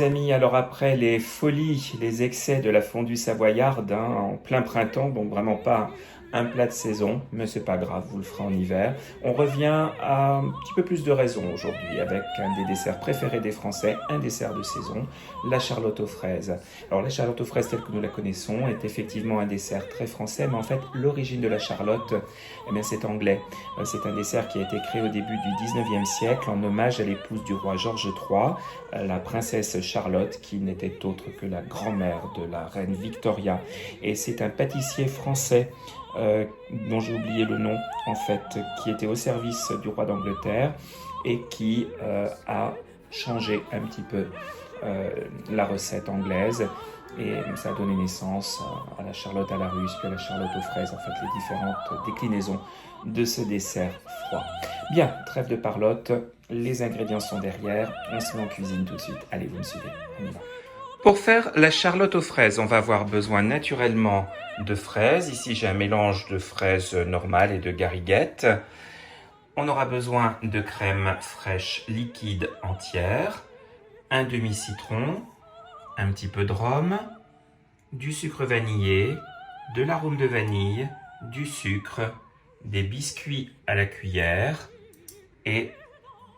chers amis, alors après les folies, les excès de la fondue savoyarde en plein printemps, donc vraiment pas un plat de saison, mais c'est pas grave, vous le ferez en hiver. On revient à un petit peu plus de raison aujourd'hui avec un des desserts préférés des Français, un dessert de saison, la charlotte aux fraises. Alors la charlotte aux fraises telle que nous la connaissons est effectivement un dessert très français, mais en fait l'origine de la charlotte, eh bien, c'est anglais. C'est un dessert qui a été créé au début du 19e siècle en hommage à l'épouse du roi George III, la princesse Charlotte, qui n'était autre que la grand-mère de la reine Victoria. Et c'est un pâtissier français dont j'ai oublié le nom en fait, qui était au service du roi d'Angleterre et qui a changé un petit peu la recette anglaise. Et ça a donné naissance à la charlotte à la russe, puis à la charlotte aux fraises, en fait les différentes déclinaisons de ce dessert froid. Bien, trêve de parlotte, les ingrédients sont derrière, on se met en cuisine tout de suite. Allez, vous me suivez, on y va. Pour faire la charlotte aux fraises, on va avoir besoin naturellement de fraises. Ici, j'ai un mélange de fraises normales et de gariguettes. On aura besoin de crème fraîche liquide entière, un demi-citron, un petit peu de rhum, du sucre vanillé, de l'arôme de vanille, du sucre, des biscuits à la cuillère et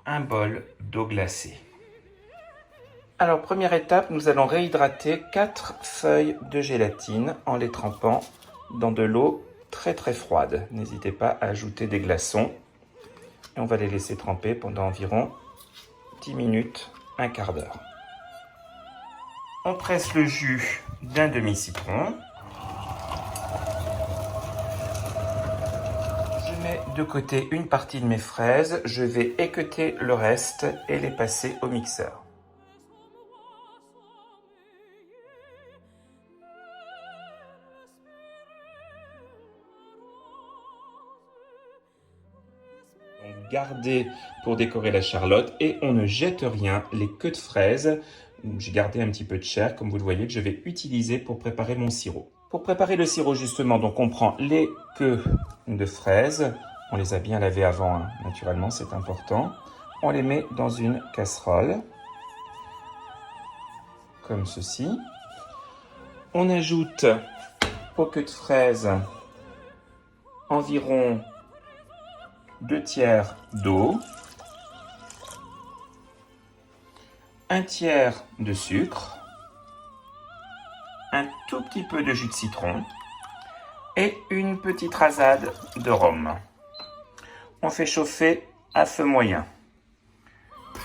un bol d'eau glacée. Alors, première étape, nous allons réhydrater 4 feuilles de gélatine en les trempant dans de l'eau très très froide. N'hésitez pas à ajouter des glaçons. Et on va les laisser tremper pendant environ 10 minutes, un quart d'heure. On presse le jus d'un demi-citron. Je mets de côté une partie de mes fraises. Je vais équeuter le reste et les passer au mixeur. Gardez pour décorer la charlotte et on ne jette rien, les queues de fraises. J'ai gardé un petit peu de chair, comme vous le voyez, que je vais utiliser pour préparer mon sirop. Pour préparer le sirop, justement, donc on prend les queues de fraises. On les a bien lavées avant, hein, naturellement, c'est important. On les met dans une casserole, comme ceci. On ajoute aux queues de fraises environ 2 tiers d'eau, 1 tiers de sucre, un tout petit peu de jus de citron et une petite rasade de rhum. On fait chauffer à feu moyen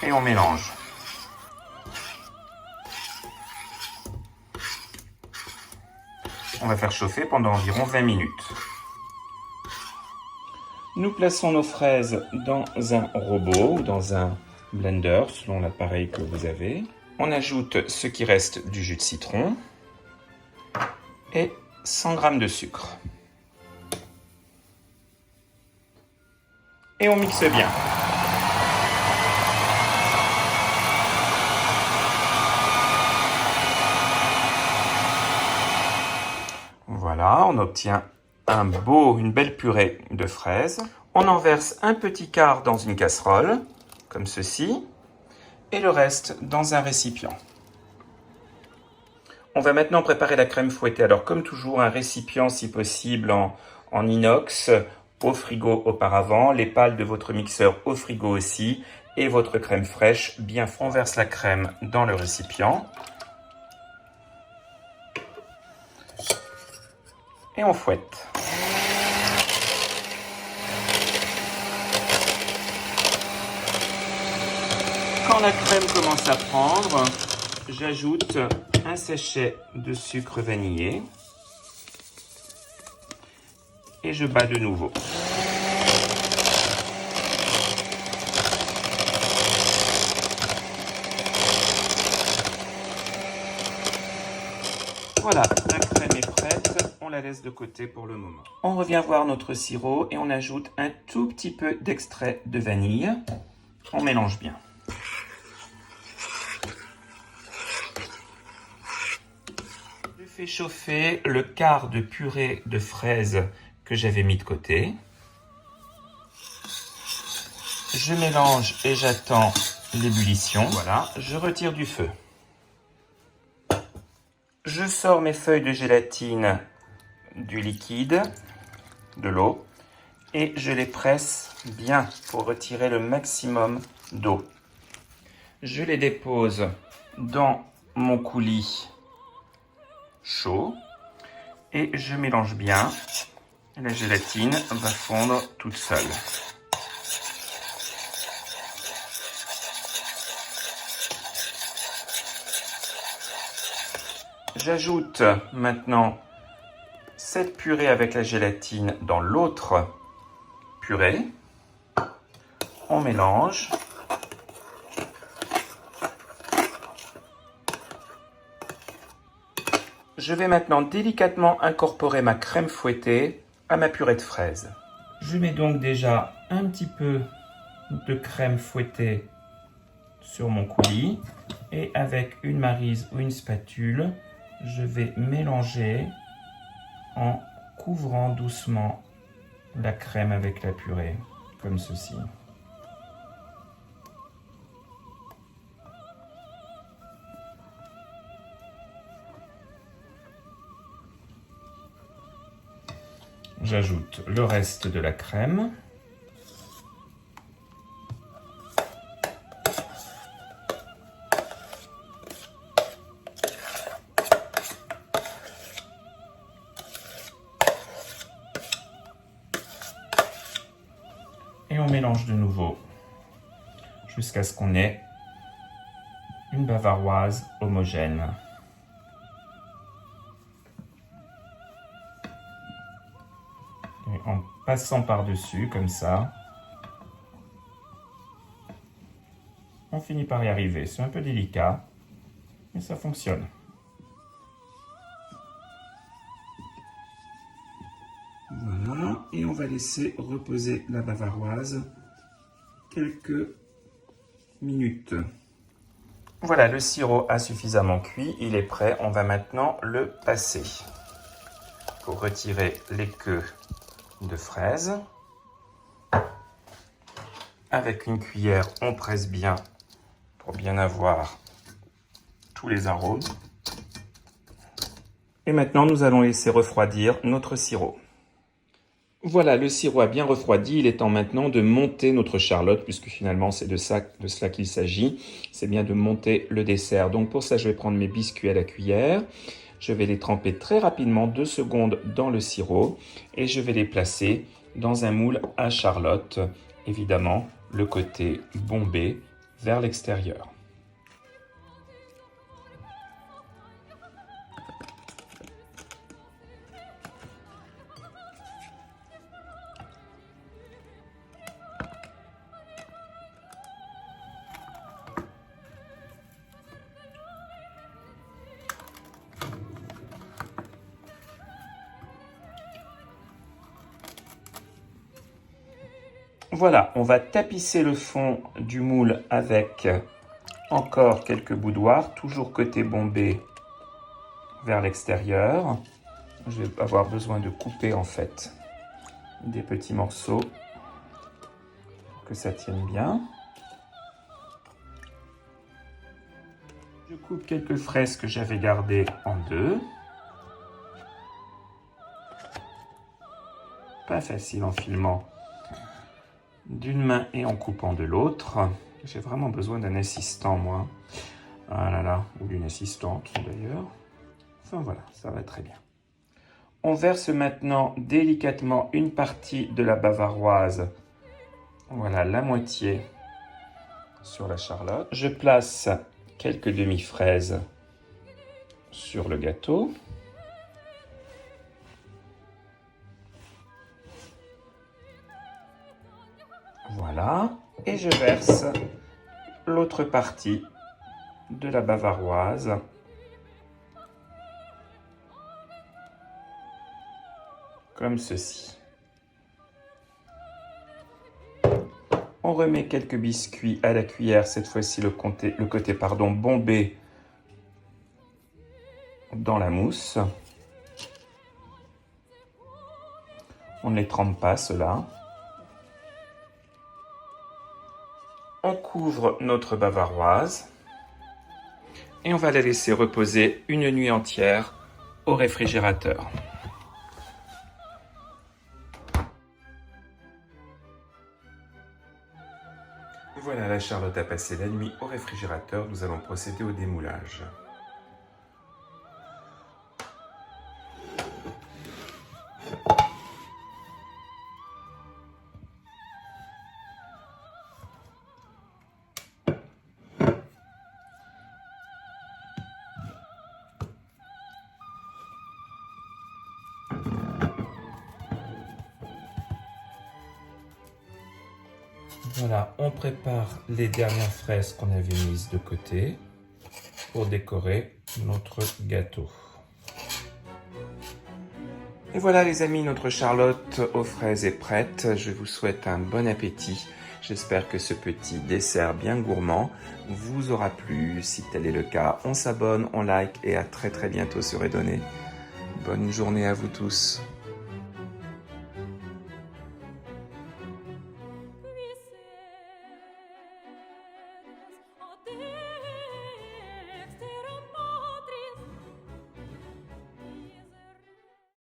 et on mélange. On va faire chauffer pendant environ 20 minutes. Nous plaçons nos fraises dans un robot ou dans un blender, selon l'appareil que vous avez. On ajoute ce qui reste du jus de citron et 100 g de sucre. Et on mixe bien. Voilà, on obtient une belle purée de fraises. On en verse un petit quart dans une casserole, comme ceci, et le reste dans un récipient. On va maintenant préparer la crème fouettée. Alors comme toujours, un récipient si possible en inox, au frigo auparavant, les pales de votre mixeur au frigo aussi, et votre crème fraîche bien froide. On verse la crème dans le récipient. Et on fouette. Quand la crème commence à prendre, j'ajoute un sachet de sucre vanillé et je bats de nouveau. Voilà, la crème est prête, on la laisse de côté pour le moment. On revient voir notre sirop et on ajoute un tout petit peu d'extrait de vanille. On mélange bien. Je fais chauffer le quart de purée de fraises que j'avais mis de côté. Je mélange et j'attends l'ébullition. Voilà, je retire du feu. Je sors mes feuilles de gélatine du liquide, de l'eau, et je les presse bien pour retirer le maximum d'eau. Je les dépose dans mon coulis chaud et je mélange bien. La gélatine va fondre toute seule. J'ajoute maintenant cette purée avec la gélatine dans l'autre purée. On mélange. Je vais maintenant délicatement incorporer ma crème fouettée à ma purée de fraises. Je mets donc déjà un petit peu de crème fouettée sur mon coulis et avec une maryse ou une spatule, je vais mélanger en couvrant doucement la crème avec la purée, comme ceci. J'ajoute le reste de la crème. Et on mélange de nouveau jusqu'à ce qu'on ait une bavaroise homogène. Et en passant par-dessus, comme ça, on finit par y arriver. C'est un peu délicat, mais ça fonctionne. Voilà, et on va laisser reposer la bavaroise quelques minutes. Voilà, le sirop a suffisamment cuit, il est prêt. On va maintenant le passer. Pour retirer les queues de fraises. Avec une cuillère, on presse bien pour bien avoir tous les arômes. Et maintenant, nous allons laisser refroidir notre sirop. Voilà, le sirop a bien refroidi. Il est temps maintenant de monter notre charlotte, puisque finalement, c'est de cela qu'il s'agit. C'est bien de monter le dessert. Donc pour ça, je vais prendre mes biscuits à la cuillère. Je vais les tremper très rapidement, 2 secondes dans le sirop. Et je vais les placer dans un moule à charlotte. Évidemment, le côté bombé vers l'extérieur. Voilà, on va tapisser le fond du moule avec encore quelques boudoirs, toujours côté bombé vers l'extérieur. Je vais avoir besoin de couper en fait des petits morceaux pour que ça tienne bien. Je coupe quelques fraises que j'avais gardées en deux. Pas facile en filmant d'une main et en coupant de l'autre. J'ai vraiment besoin d'un assistant, moi. Ah là là, ou d'une assistante d'ailleurs. Enfin voilà, ça va très bien. On verse maintenant délicatement une partie de la bavaroise. Voilà, la moitié sur la charlotte. Je place quelques demi-fraises sur le gâteau. Voilà, et je verse l'autre partie de la bavaroise comme ceci. On remet quelques biscuits à la cuillère, cette fois-ci le côté bombé dans la mousse. On ne les trempe pas, ceux-là. On couvre notre bavaroise Et on va la laisser reposer une nuit entière au réfrigérateur. Voilà, la charlotte a passé la nuit au réfrigérateur. Nous allons procéder au démoulage. Voilà, on prépare les dernières fraises qu'on avait mises de côté pour décorer notre gâteau. Et voilà les amis, notre charlotte aux fraises est prête. Je vous souhaite un bon appétit. J'espère que ce petit dessert bien gourmand vous aura plu. Si tel est le cas, on s'abonne, on like et à très bientôt sur Edonné. Bonne journée à vous tous.